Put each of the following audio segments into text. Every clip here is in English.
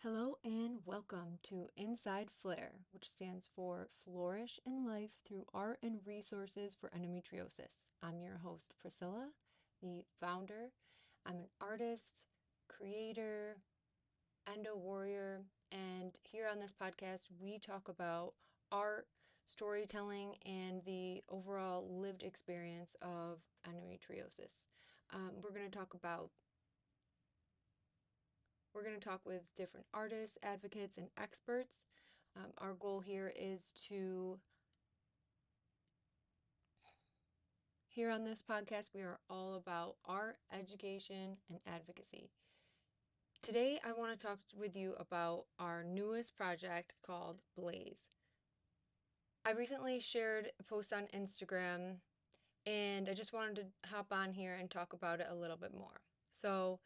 Hello and welcome to Inside Flair, which stands for Flourish in Life Through Art and Resources for Endometriosis. I'm your host, Priscilla, the founder. I'm an artist, creator, endo warrior, and here on this podcast, we talk about art, storytelling, and the overall lived experience of endometriosis. We're going to talk about We're going to talk with different artists, advocates, and experts. Our goal here is here on this podcast, we are all about art, education, and advocacy. Today, I want to talk with you about our newest project called Blaze. I recently shared a post on Instagram, and I just wanted to hop on here and talk about it a little bit more. So,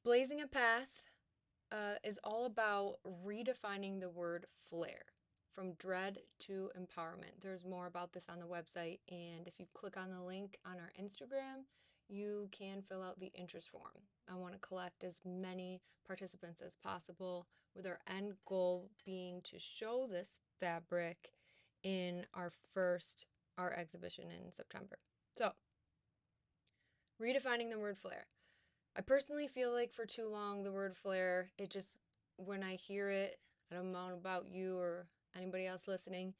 Blazing a Path is all about redefining the word flair from dread to empowerment. There's more about this on the website, and if you click on the link on our Instagram, you can fill out the interest form. I want to collect as many participants as possible, with our end goal being to show this fabric in our first art exhibition in September. So, redefining the word flair. I personally feel like for too long the word flair, when I hear it, I don't know about you or anybody else listening,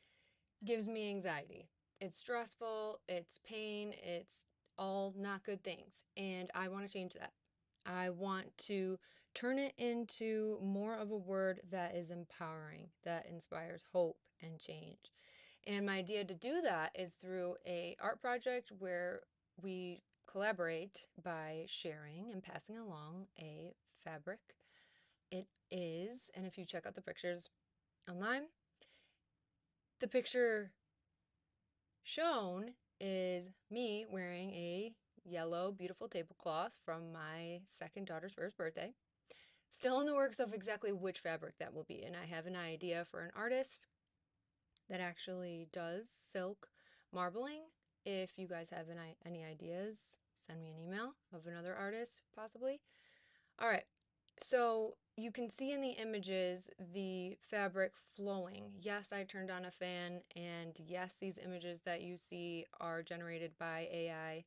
gives me anxiety. It's stressful, it's pain, it's all not good things. And I want to change that. I want to turn it into more of a word that is empowering, that inspires hope and change. And my idea to do that is through a art project where we collaborate by sharing and passing along a fabric. It is, and if you check out the pictures online, the picture shown is me wearing a yellow, beautiful tablecloth from my second daughter's first birthday. Still in the works of exactly which fabric that will be, and I have an idea for an artist that actually does silk marbling. If you guys have any ideas, send me an email of another artist, possibly. All right, so you can see in the images the fabric flowing. Yes, I turned on a fan, and yes, these images that you see are generated by AI.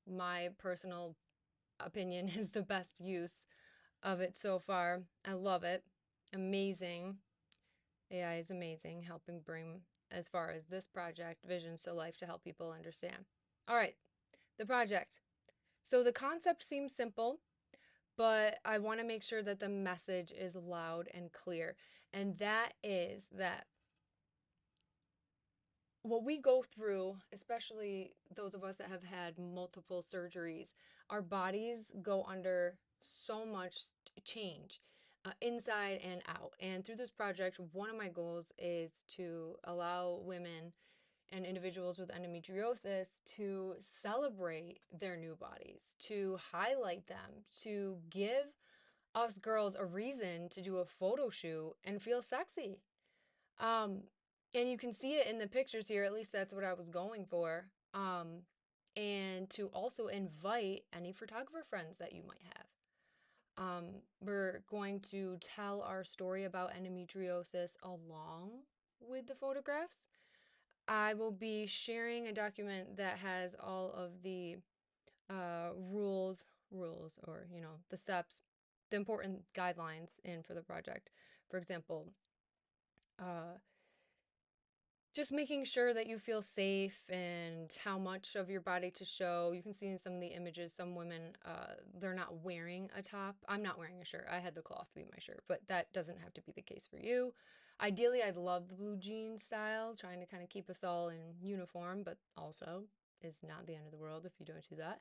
My personal opinion is the best use of it so far. I love it. Amazing. AI is amazing, helping bring, as far as this project, visions to life to help people understand. All right, the project. So the concept seems simple, but I want to make sure that the message is loud and clear. And that is that what we go through, especially those of us that have had multiple surgeries, our bodies go under so much change, inside and out. And through this project, one of my goals is to allow women and individuals with endometriosis to celebrate their new bodies, to highlight them, to give us girls a reason to do a photo shoot and feel sexy. Um, and you can see it in the pictures here, at least that's what I was going for. And to also invite any photographer friends that you might have. We're going to tell our story about endometriosis along with the photographs. I will be sharing a document that has all of the rules, or, the steps, the important guidelines in for the project. For example, uh, just making sure that you feel safe and how much of your body to show. You can see in some of the images, some women, they're not wearing a top. I'm not wearing a shirt. I had the cloth be my shirt, but that doesn't have to be the case for you. Ideally, I'd love the blue jean style, trying to kind of keep us all in uniform, but also is not the end of the world if you don't do that.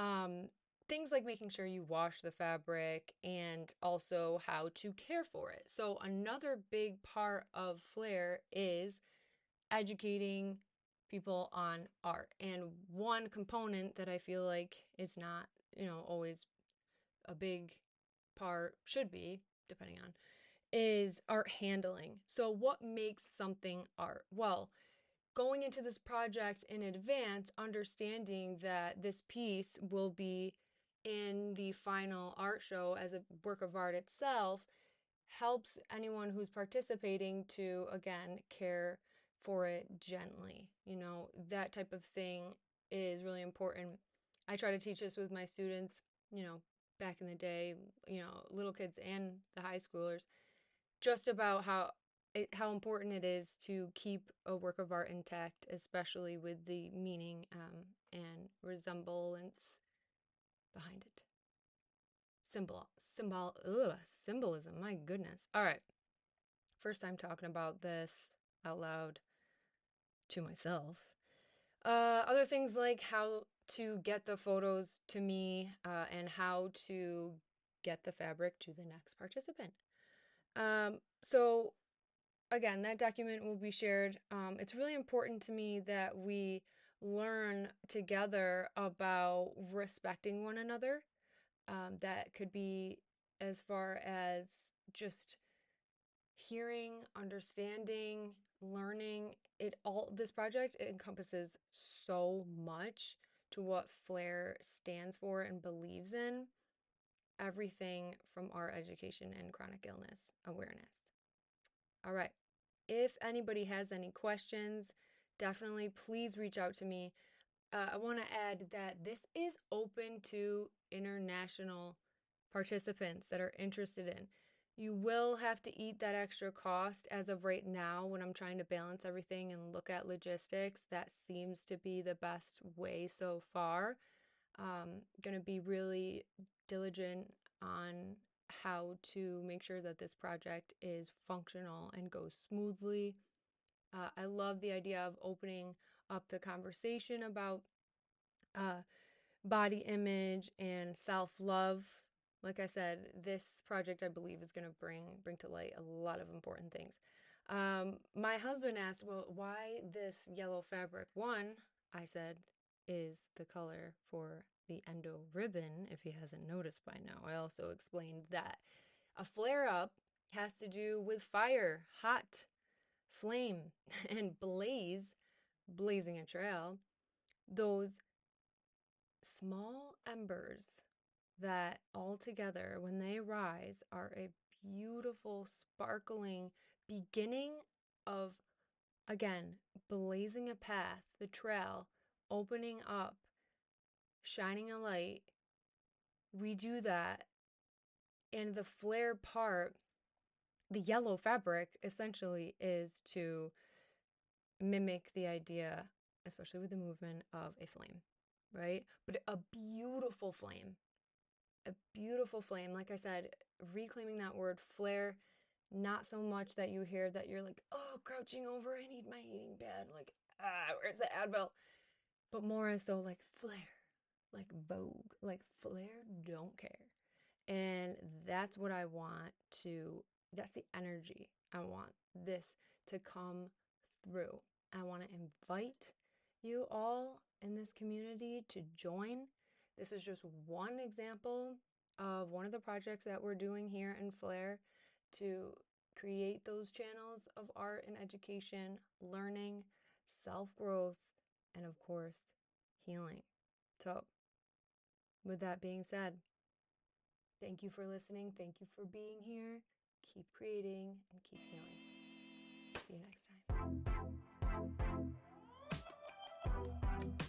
Um, Things like making sure you wash the fabric and also how to care for it. So another big part of Flair is educating people on art. And one component that I feel like is not, always a big part, should be, depending on, is art handling. So what makes something art? Well, going into this project in advance, understanding that this piece will be in the final art show as a work of art itself, helps anyone who's participating to, again, care for it gently. That type of thing is really important. I try to teach this with my students, back in the day, little kids and the high schoolers, just about how important it is to keep a work of art intact, especially with the meaning and resemblance behind it. Symbolism, my goodness. All right. First time talking about this out loud to myself. Other things like how to get the photos to me and how to get the fabric to the next participant. So again, that document will be shared. It's really important to me that we learn together about respecting one another. That could be as far as just hearing, understanding, learning. This project encompasses so much to what Flair stands for and believes in. Everything from art education and chronic illness awareness. All right. If anybody has any questions, definitely please reach out to me. I want to add that this is open to international participants that are interested in. You will have to eat that extra cost as of right now when I'm trying to balance everything and look at logistics. That seems to be the best way so far. Going to be really diligent on how to make sure that this project is functional and goes smoothly. I love the idea of opening up the conversation about body image and self-love. Like I said, this project, I believe, is going to bring to light a lot of important things. My husband asked, well, why this yellow fabric? One, I said, is the color for the endo ribbon, if he hasn't noticed by now. I also explained that a flare-up has to do with fire, hot, flame, and blazing a trail. Those small embers that all together, when they rise, are a beautiful, sparkling beginning of, again, blazing a path, the trail, opening up, shining a light. We do that, and the flare part, the yellow fabric, essentially is to mimic the idea, especially with the movement, of a flame, right? But a beautiful flame. A beautiful flame. Like I said, reclaiming that word flare, not so much that you hear that you're like, oh, crouching over, I need my heating pad. Like, where's the Advil? But more as so like flare, like Vogue, like flare, don't care. And that's what I want to, that's the energy I want this to come through. I want to invite you all in this community to join. This is just one example of one of the projects that we're doing here in Flair to create those channels of art and education, learning, self-growth, and of course, healing. So, with that being said, thank you for listening. Thank you for being here. Keep creating and keep healing. See you next time.